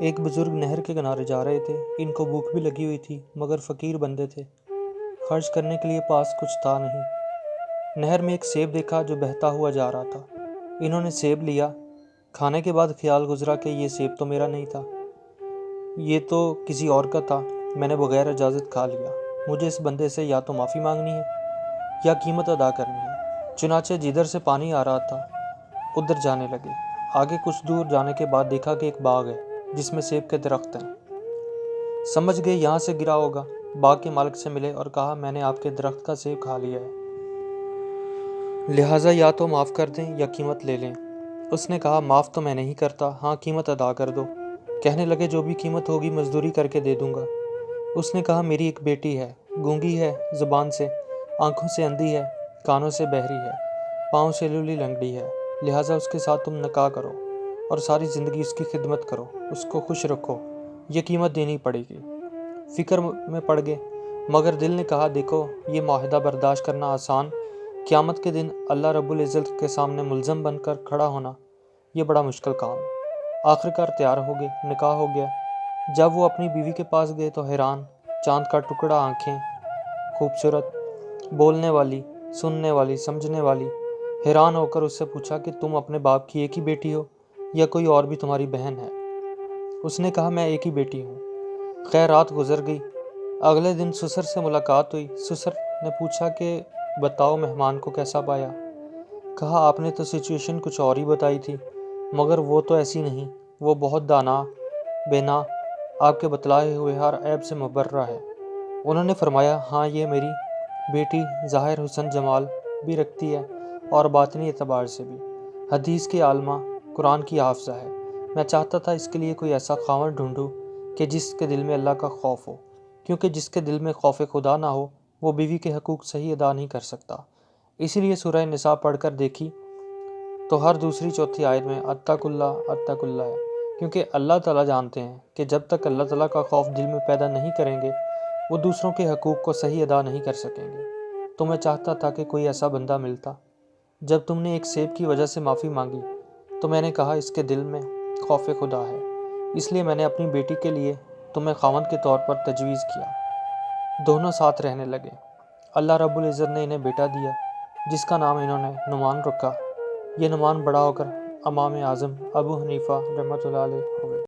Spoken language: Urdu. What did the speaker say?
ایک بزرگ نہر کے کنارے جا رہے تھے۔ ان کو بھوک بھی لگی ہوئی تھی مگر فقیر بندے تھے، خرچ کرنے کے لیے پاس کچھ تھا نہیں۔ نہر میں ایک سیب دیکھا جو بہتا ہوا جا رہا تھا۔ انہوں نے سیب لیا۔ کھانے کے بعد خیال گزرا کہ یہ سیب تو میرا نہیں تھا، یہ تو کسی اور کا تھا۔ میں نے بغیر اجازت کھا لیا۔ مجھے اس بندے سے یا تو معافی مانگنی ہے یا قیمت ادا کرنی ہے۔ چنانچہ جدھر سے پانی آ رہا تھا ادھر جانے لگے۔ آگے کچھ دور جانے کے بعد دیکھا کہ ایک باغ ہے جس میں سیب کے درخت ہیں۔ سمجھ گئے یہاں سے گرا ہوگا۔ باغ کے مالک سے ملے اور کہا میں نے آپ کے درخت کا سیب کھا لیا ہے، لہٰذا یا تو معاف کر دیں یا قیمت لے لیں۔ اس نے کہا معاف تو میں نہیں کرتا، ہاں قیمت ادا کر دو۔ کہنے لگے جو بھی قیمت ہوگی مزدوری کر کے دے دوں گا۔ اس نے کہا میری ایک بیٹی ہے، گونگی ہے زبان سے، آنکھوں سے اندھی ہے، کانوں سے بہری ہے، پاؤں سے لولی لنگڑی ہے، لہٰذا اس کے ساتھ تم نکاح کرو اور ساری زندگی اس کی خدمت کرو، اس کو خوش رکھو، یہ قیمت دینی پڑے گی۔ فکر میں پڑ گئے مگر دل نے کہا دیکھو یہ معاہدہ برداشت کرنا آسان، قیامت کے دن اللہ رب العزت کے سامنے ملزم بن کر کھڑا ہونا یہ بڑا مشکل کام ہے۔ آخرکار تیار ہو گئے، نکاح ہو گیا۔ جب وہ اپنی بیوی کے پاس گئے تو حیران، چاند کا ٹکڑا آنکھیں، خوبصورت، بولنے والی، سننے والی، سمجھنے والی، حیران ہو کر اس سے پوچھا کہ تم اپنے باپ کی ایک ہی بیٹی ہو یا کوئی اور بھی تمہاری بہن ہے؟ اس نے کہا میں ایک ہی بیٹی ہوں۔ خیر رات گزر گئی۔ اگلے دن سسر سے ملاقات ہوئی۔ سسر نے پوچھا کہ بتاؤ مہمان کو کیسا پایا؟ کہا آپ نے تو سچویشن کچھ اور ہی بتائی تھی مگر وہ تو ایسی نہیں، وہ بہت دانا بینا، آپ کے بتلائے ہوئے ہر عیب سے مبرہ ہے۔ انہوں نے فرمایا ہاں یہ میری بیٹی ظاہر حسن جمال بھی رکھتی ہے اور باطنی اعتبار سے بھی، حدیث کی عالمہ، قرآن کی حافظہ ہے۔ میں چاہتا تھا اس کے لیے کوئی ایسا خاوند ڈھونڈوں کہ جس کے دل میں اللہ کا خوف ہو، کیونکہ جس کے دل میں خوف خدا نہ ہو وہ بیوی کے حقوق صحیح ادا نہیں کر سکتا۔ اسی لیے سورہ نساء پڑھ کر دیکھی تو ہر دوسری چوتھی آیت میں اتقوا اللہ اتقوا اللہ ہے، کیونکہ اللہ تعالیٰ جانتے ہیں کہ جب تک اللہ تعالیٰ کا خوف دل میں پیدا نہیں کریں گے وہ دوسروں کے حقوق کو صحیح ادا نہیں کر سکیں گے۔ تو میں چاہتا تھا کہ کوئی ایسا بندہ ملتا۔ جب تم نے ایک سیب کی وجہ سے معافی مانگی تو میں نے کہا اس کے دل میں خوف خدا ہے، اس لیے میں نے اپنی بیٹی کے لیے تمہیں خاوند کے طور پر تجویز کیا۔ دونوں ساتھ رہنے لگے۔ اللہ رب العزت نے انہیں بیٹا دیا جس کا نام انہوں نے نعمان رکھا۔ یہ نعمان بڑا ہو کر امام اعظم ابو حنیفہ رحمۃ اللہ علیہ ہو گئے۔